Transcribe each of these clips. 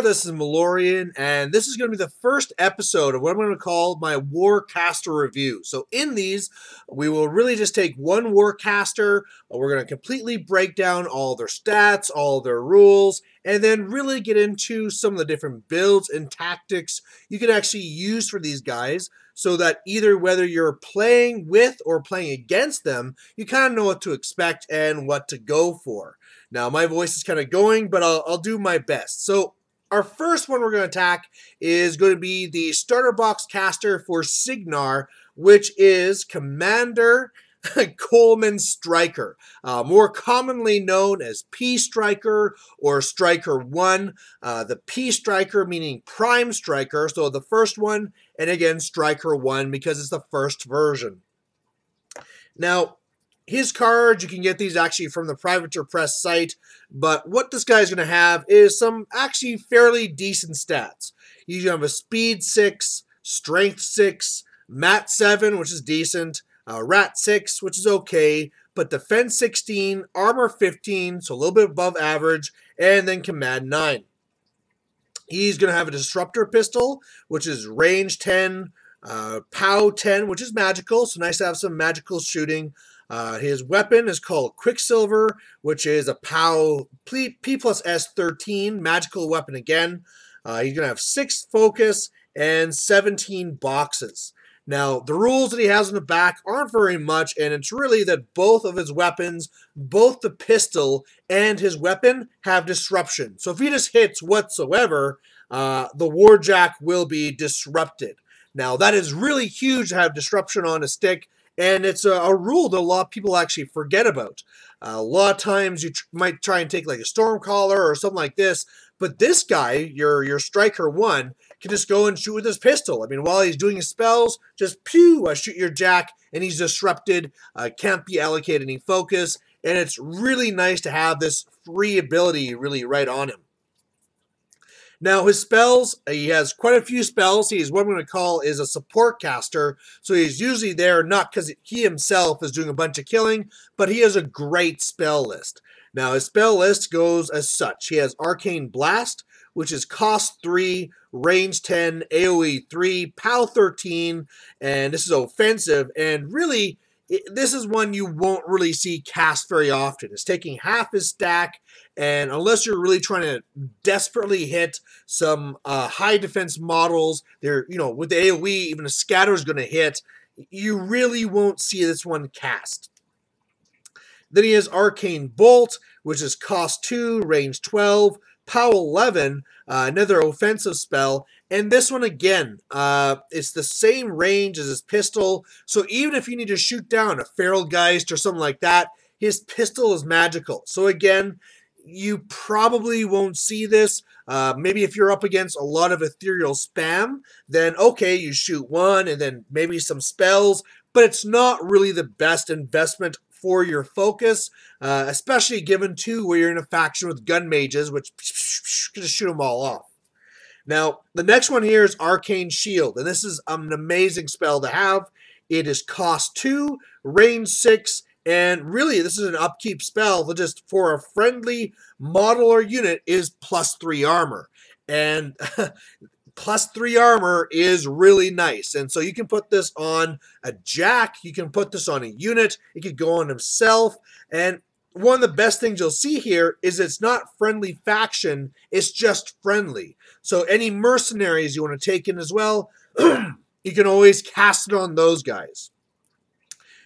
this is Malorian, and this is going to be the first episode of what I'm going to call my Warcaster review. So in these, we will really just take one Warcaster, we're going to completely break down all their stats, all their rules, and then really get into some of the different builds and tactics you can actually use for these guys, so that either whether you're playing with or playing against them, you kind of know what to expect and what to go for. Now, my voice is kind of going, but I'll do my best. So our first one we're going to attack is going to be the starter box caster for Signar, which is Commander Coleman Stryker, more commonly known as P Stryker or Stryker 1. The P Stryker meaning Prime Stryker, so the first one, and again Stryker 1 because it's the first version. Now, his cards, you can get these actually from the Privateer Press site, but what this guy is going to have is some actually fairly decent stats. He's going to have a Speed 6, Strength 6, Mat 7, which is decent, Rat 6, which is okay, but Defense 16, Armor 15, so a little bit above average, and then Command 9. He's going to have a Disruptor Pistol, which is Range 10, POW 10, which is magical, so nice to have some magical shooting. His weapon is called Quicksilver, which is a POW P plus S 13 magical weapon again. He's going to have 6 focus and 17 boxes. Now, the rules that he has in the back aren't very much, and it's really that both of his weapons, both the pistol and his weapon, have disruption. So if he just hits whatsoever, the Warjack will be disrupted. Now, that is really huge to have disruption on a stick, and it's a rule that a lot of people actually forget about. A lot of times you might try and take like a Stormcaller or something like this, but this guy, your Stryker 1, can just go and shoot with his pistol. I mean, while he's doing his spells, just pew, shoot your jack, and he's disrupted, can't be allocated any focus, and it's really nice to have this free ability really right on him. Now, his spells, he has quite a few spells. He's what I'm going to call is a support caster. So he's usually there not because he himself is doing a bunch of killing, but he has a great spell list. Now, his spell list goes as such. He has Arcane Blast, which is cost 3, range 10, AoE 3, POW 13, and this is offensive. And really, this is one you won't really see cast very often. It's taking half his stack, and unless you're really trying to desperately hit some high defense models, they're, with the AoE, even a scatter is going to hit, you really won't see this one cast. Then he has Arcane Bolt, which is cost 2, range 12, POW 11, another offensive spell, and this one again, it's the same range as his pistol, so even if you need to shoot down a Feral Geist or something like that, his pistol is magical. So again, you probably won't see this. Maybe if you're up against a lot of ethereal spam, then okay, you shoot one and then maybe some spells, but it's not really the best investment for your focus, especially given too where you're in a faction with gun mages, which just shoot them all off. Now, the next one here is Arcane Shield, and this is an amazing spell to have. It is cost 2, range 6, and really this is an upkeep spell that just for a friendly model or unit is plus 3 armor. And plus 3 armor is really nice, and so you can put this on a jack, you can put this on a unit, it could go on himself, and one of the best things you'll see here is it's not friendly faction, it's just friendly. So any mercenaries you want to take in as well, you can always cast it on those guys.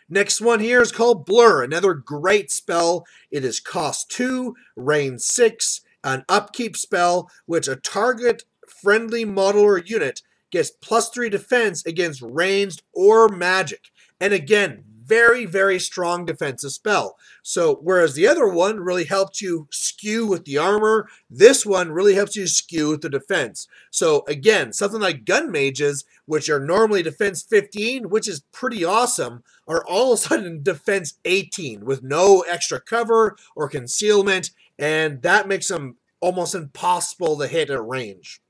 Next one here is called Blur, another great spell. It is cost 2, range 6, an upkeep spell, which a target friendly model or unit gets plus 3 defense against ranged or magic. And again, very, very strong defensive spell. So whereas the other one really helped you skew with the armor, this one really helps you skew with the defense. So again, something like gun mages, which are normally defense 15, which is pretty awesome, are all of a sudden defense 18 with no extra cover or concealment, and that makes them almost impossible to hit at range.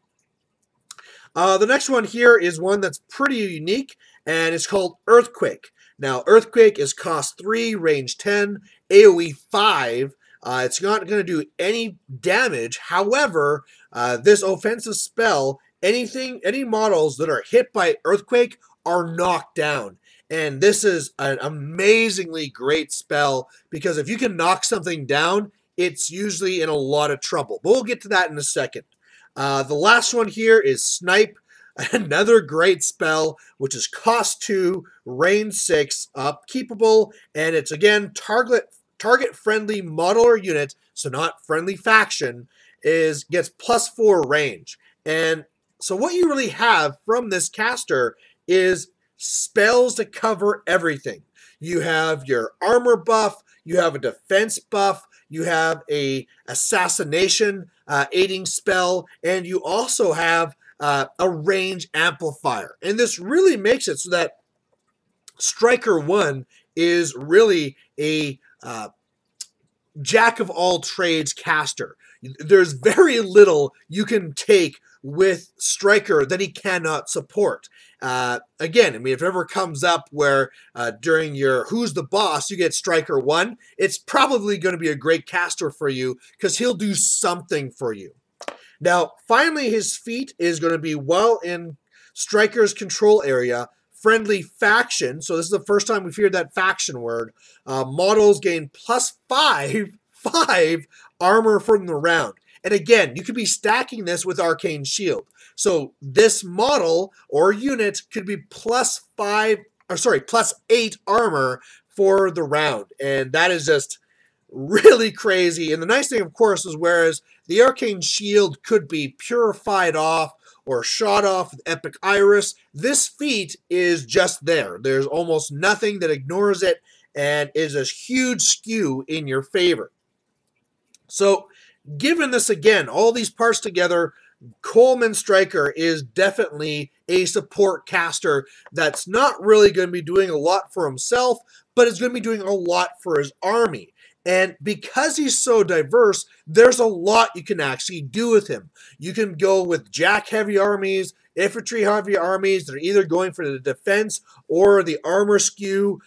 The next one here is one that's pretty unique, and it's called Earthquake. Now, Earthquake is cost 3, range 10, AoE 5. It's not going to do any damage. However, this offensive spell, any models that are hit by Earthquake are knocked down. And this is an amazingly great spell because if you can knock something down, it's usually in a lot of trouble. But we'll get to that in a second. The last one here is Snipe, another great spell, which is cost 2, range 6, upkeepable, and it's again target friendly model or unit, so not friendly faction, gets +4 range. And so what you really have from this caster is spells to cover everything. You have your armor buff, you have a defense buff, you have a assassination aiding spell, and you also have a range amplifier. And this really makes it so that Stryker 1 is really a jack of all trades caster. There's very little you can take with Stryker that he cannot support. Again, I mean, if it ever comes up where during your Who's the Boss you get Stryker 1, it's probably going to be a great caster for you because he'll do something for you. Now, finally, his feat is going to be well in Stryker's control area, friendly faction. So this is the first time we've heard that faction word. Models gain +5 armor from the round. And again, you could be stacking this with Arcane Shield. So this model or unit could be +8 armor for the round. And that is just really crazy. And the nice thing, of course, is whereas the Arcane Shield could be purified off or shot off with Epic Iris, this feat is just there. There's almost nothing that ignores it and is a huge skew in your favor. So given this again, all these parts together, Coleman Stryker is definitely a support caster that's not really going to be doing a lot for himself, but is going to be doing a lot for his army. And because he's so diverse, there's a lot you can actually do with him. You can go with Jack-heavy armies, infantry-heavy armies that are either going for the defense or the armor skew.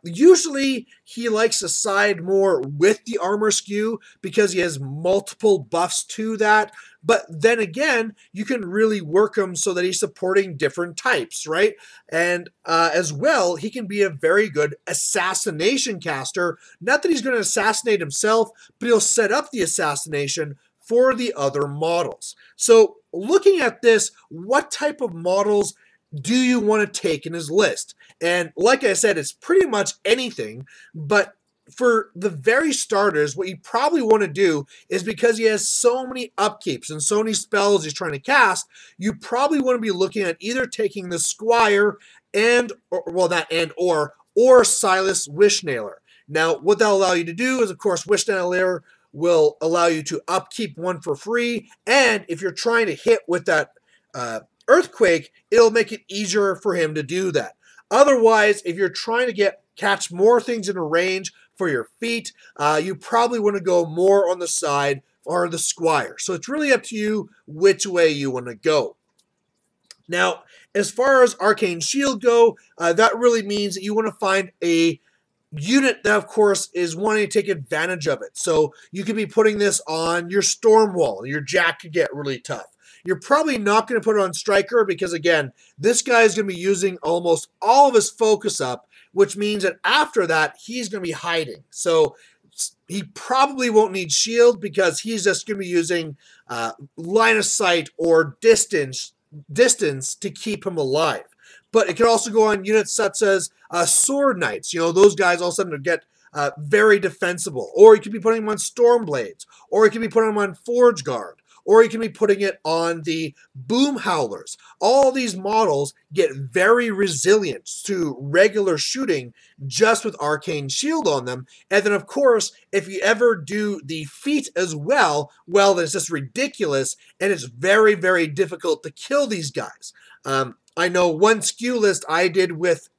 Usually, he likes to side more with the armor skew because he has multiple buffs to that. But then again, you can really work him so that he's supporting different types, right? And as well, he can be a very good assassination caster. Not that he's going to assassinate himself, but he'll set up the assassination for the other models. So looking at this, what type of models do you want to take in his list? And like I said, it's pretty much anything, but for the very starters, what you probably want to do is because he has so many upkeeps and so many spells he's trying to cast, you probably want to be looking at either taking the Squire or Silas Wishnailer. Now, what that'll allow you to do is, of course, Wishnailer will allow you to upkeep one for free, and if you're trying to hit with that Earthquake, it'll make it easier for him to do that. Otherwise, if you're trying to catch more things in a range for your feet, you probably want to go more on the side or the Squire. So it's really up to you which way you want to go. Now, as far as Arcane Shield go, that really means that you want to find a unit that, of course, is wanting to take advantage of it. So you could be putting this on your Stormwall. Your Jack could get really tough. You're probably not going to put it on Stryker because, again, this guy is going to be using almost all of his focus up, which means that after that, he's going to be hiding. So he probably won't need shield because he's just going to be using line of sight or distance to keep him alive. But it can also go on units such as Sword Knights. You know, those guys all of a sudden get very defensible. Or you could be putting them on Stormblades. Or you could be putting them on Forge Guard. Or you can be putting it on the Boom Howlers. All these models get very resilient to regular shooting just with Arcane Shield on them. And then, of course, if you ever do the feat as well, then it's just ridiculous, and it's very, very difficult to kill these guys. I know one SKU list I did with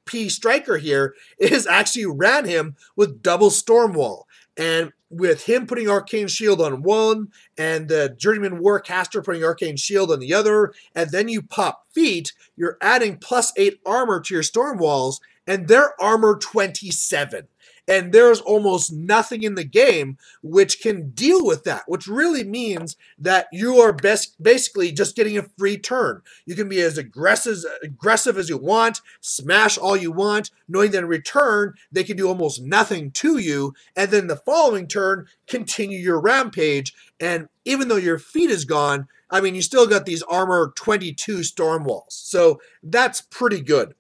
P. Stryker here is actually ran him with double Stormwall. And with him putting Arcane Shield on one, and the Journeyman Warcaster putting Arcane Shield on the other, and then you pop feet, you're adding +8 armor to your Stormwalls, and they're armor 27. and there's almost nothing in the game which can deal with that, which really means that you are basically just getting a free turn. You can be as aggressive as you want, smash all you want, knowing that in return they can do almost nothing to you, and then the following turn continue your rampage. And even though your feet is gone, I mean, you still got these armor 22 storm walls, so that's pretty good.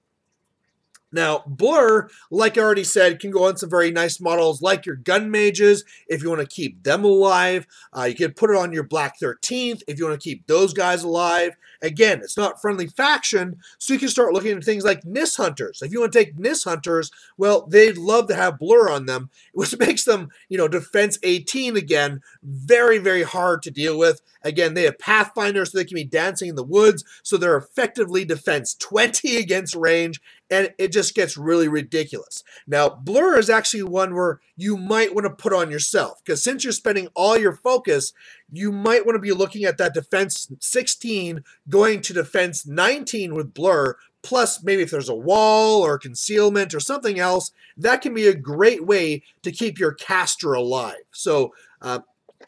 Now, Blur, like I already said, can go on some very nice models like your gun mages if you want to keep them alive. You can put it on your Black 13th if you want to keep those guys alive. Again, it's not friendly faction, so you can start looking at things like Nis Hunters. If you want to take Nis Hunters, well, they'd love to have Blur on them, which makes them, defense 18 again, very, very hard to deal with. Again, they have Pathfinder, so they can be dancing in the woods, so they're effectively defense 20 against range, and it just gets really ridiculous. Now, Blur is actually one where you might want to put on yourself, because since you're spending all your focus, you might want to be looking at that defense 16 going to defense 19 with Blur, plus maybe if there's a wall or concealment or something else, that can be a great way to keep your caster alive. So,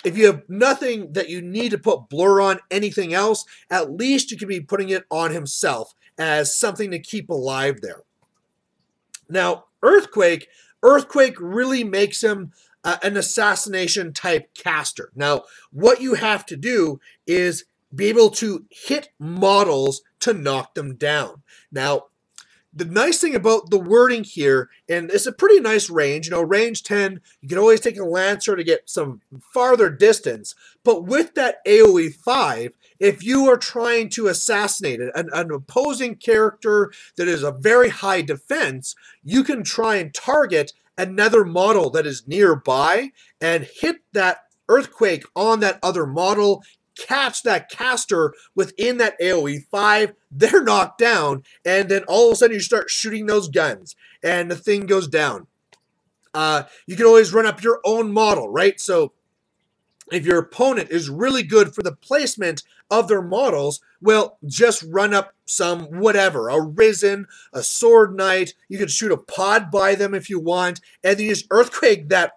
if you have nothing that you need to put Blur on, anything else, at least you can be putting it on himself as something to keep alive there. Now, Earthquake really makes him an assassination type caster. Now, what you have to do is be able to hit models to knock them down. Now, the nice thing about the wording here, and it's a pretty nice range, range 10, you can always take a Lancer to get some farther distance, but with that AoE 5, if you are trying to assassinate an opposing character that is a very high defense, you can try and target another model that is nearby and hit that Earthquake on that other model, catch that caster within that AoE 5, they're knocked down, and then all of a sudden you start shooting those guns, and the thing goes down. You can always run up your own model, right? So if your opponent is really good for the placement of their models, well, just run up some whatever, a Risen, a Sword Knight, you can shoot a pod by them if you want, and then you just Earthquake that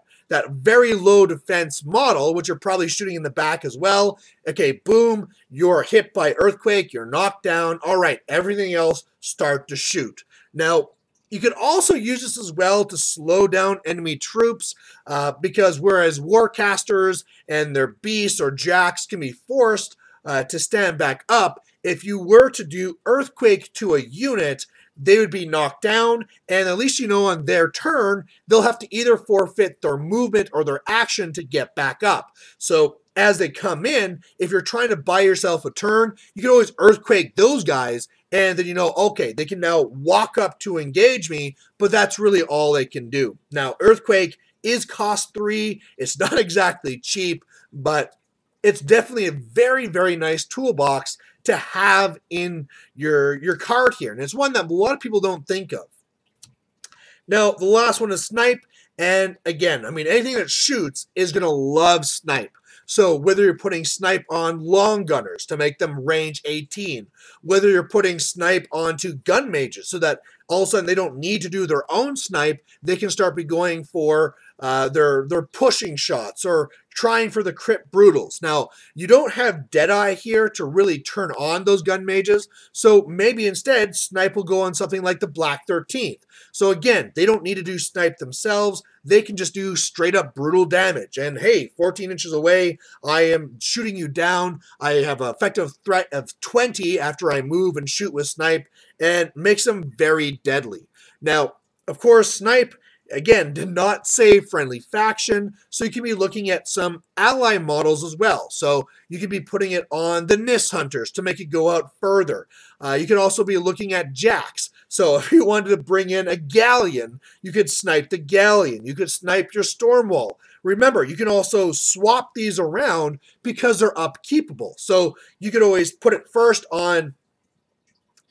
very low defense model, which you're probably shooting in the back as well. Okay, boom, you're hit by Earthquake, you're knocked down. All right, everything else start to shoot. Now, you could also use this as well to slow down enemy troops, because whereas Warcasters and their beasts or jacks can be forced to stand back up, if you were to do Earthquake to a unit, they would be knocked down, and at least on their turn, they'll have to either forfeit their movement or their action to get back up. So as they come in, if you're trying to buy yourself a turn, you can always Earthquake those guys, and then okay, they can now walk up to engage me, but that's really all they can do. Now, Earthquake is cost 3. It's not exactly cheap, but it's definitely a very, very nice toolbox to have in your card here. And it's one that a lot of people don't think of. Now, the last one is Snipe. And again, I mean, anything that shoots is going to love Snipe. So whether you're putting Snipe on long gunners to make them range 18, whether you're putting Snipe onto gun mages so that all of a sudden they don't need to do their own Snipe, they can start be going for their pushing shots or trying for the crit brutals. Now, you don't have Deadeye here to really turn on those gun mages, so maybe instead Snipe will go on something like the Black 13th. So again, they don't need to do Snipe themselves. They can just do straight up brutal damage. And hey, 14 inches away, I am shooting you down. I have an effective threat of 20 after I move and shoot with Snipe, and makes them very deadly. Now, of course, Snipe, again, did not say friendly faction, so you can be looking at some ally models as well. So you can be putting it on the Nis Hunters to make it go out further. You can also be looking at jacks. So if you wanted to bring in a galleon, you could snipe the galleon. You could snipe your Stormwall. Remember, you can also swap these around because they're upkeepable. So you could always put it first on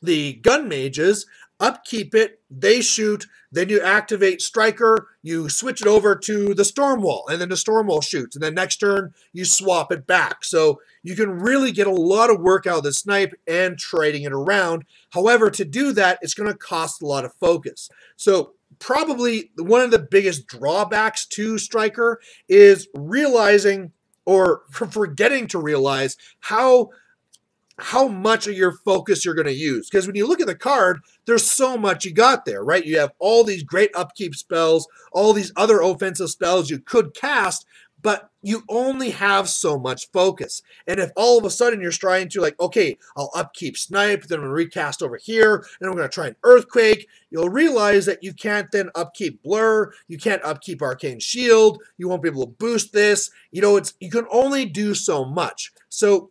the gun mages, upkeep it, they shoot, then you activate Stryker, you switch it over to the Stormwall, and then the Stormwall shoots, and then next turn you swap it back. So you can really get a lot of work out of the Snipe and trading it around. However, to do that, it's going to cost a lot of focus. So probably one of the biggest drawbacks to Stryker is realizing or forgetting to realize how much of your focus you're going to use. Because when you look at the card, there's so much you got there, right? You have all these great upkeep spells, all these other offensive spells you could cast, but you only have so much focus. And if all of a sudden you're trying to like, okay, I'll upkeep Snipe, then I'm going to recast over here, and I'm going to try an Earthquake, you'll realize that you can't then upkeep Blur, you can't upkeep Arcane Shield, you won't be able to boost this. You know, you can only do so much. So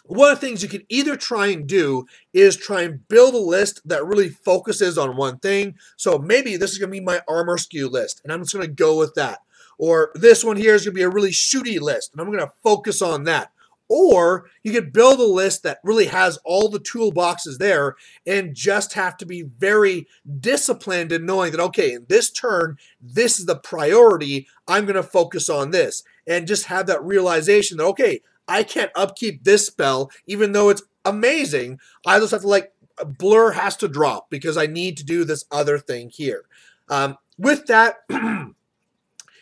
one of the things you can either try and do is try and build a list that really focuses on one thing. So maybe this is going to be my armor skew list, and I'm just going to go with that. Or this one here is going to be a really shooty list, and I'm going to focus on that. Or you could build a list that really has all the toolboxes there and just have to be very disciplined in knowing that, okay, in this turn, this is the priority. I'm going to focus on this. And just have that realization that, okay, I can't upkeep this spell, even though it's amazing. I just have to, like, Blur has to drop because I need to do this other thing here. With that,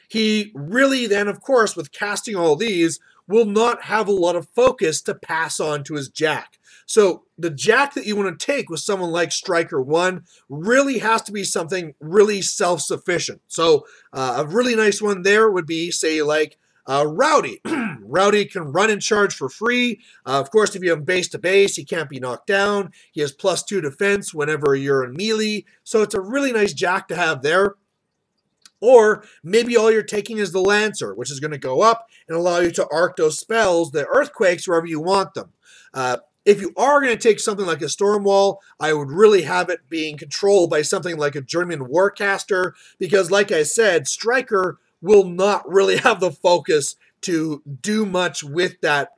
he really then, of course, with casting all these, will not have a lot of focus to pass on to his Jack. So the Jack that you want to take with someone like Stryker 1 really has to be something really self-sufficient. So a really nice one there would be, say, like Rowdy. Rowdy can run and charge for free. Of course, if you have base to base, he can't be knocked down. He has +2 defense whenever you're in melee. So it's a really nice Jack to have there. Or maybe all you're taking is the Lancer, which is going to go up and allow you to arc those spells, the Earthquakes, wherever you want them. If you are going to take something like a Stormwall, I would really have it being controlled by something like a German Warcaster, because like I said, Stryker will not really have the focus to do much with that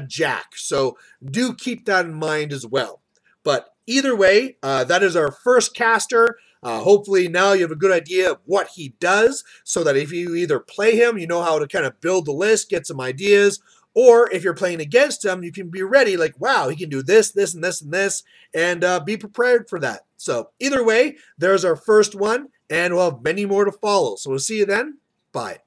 Jack. So do keep that in mind as well. But either way, that is our first caster. Hopefully now you have a good idea of what he does, so that if you either play him, you know how to kind of build the list, get some ideas, or if you're playing against him, you can be ready, like, wow, he can do this, this, and this, and this, and be prepared for that. So either way, there's our first one, and we'll have many more to follow. So we'll see you then. Bye.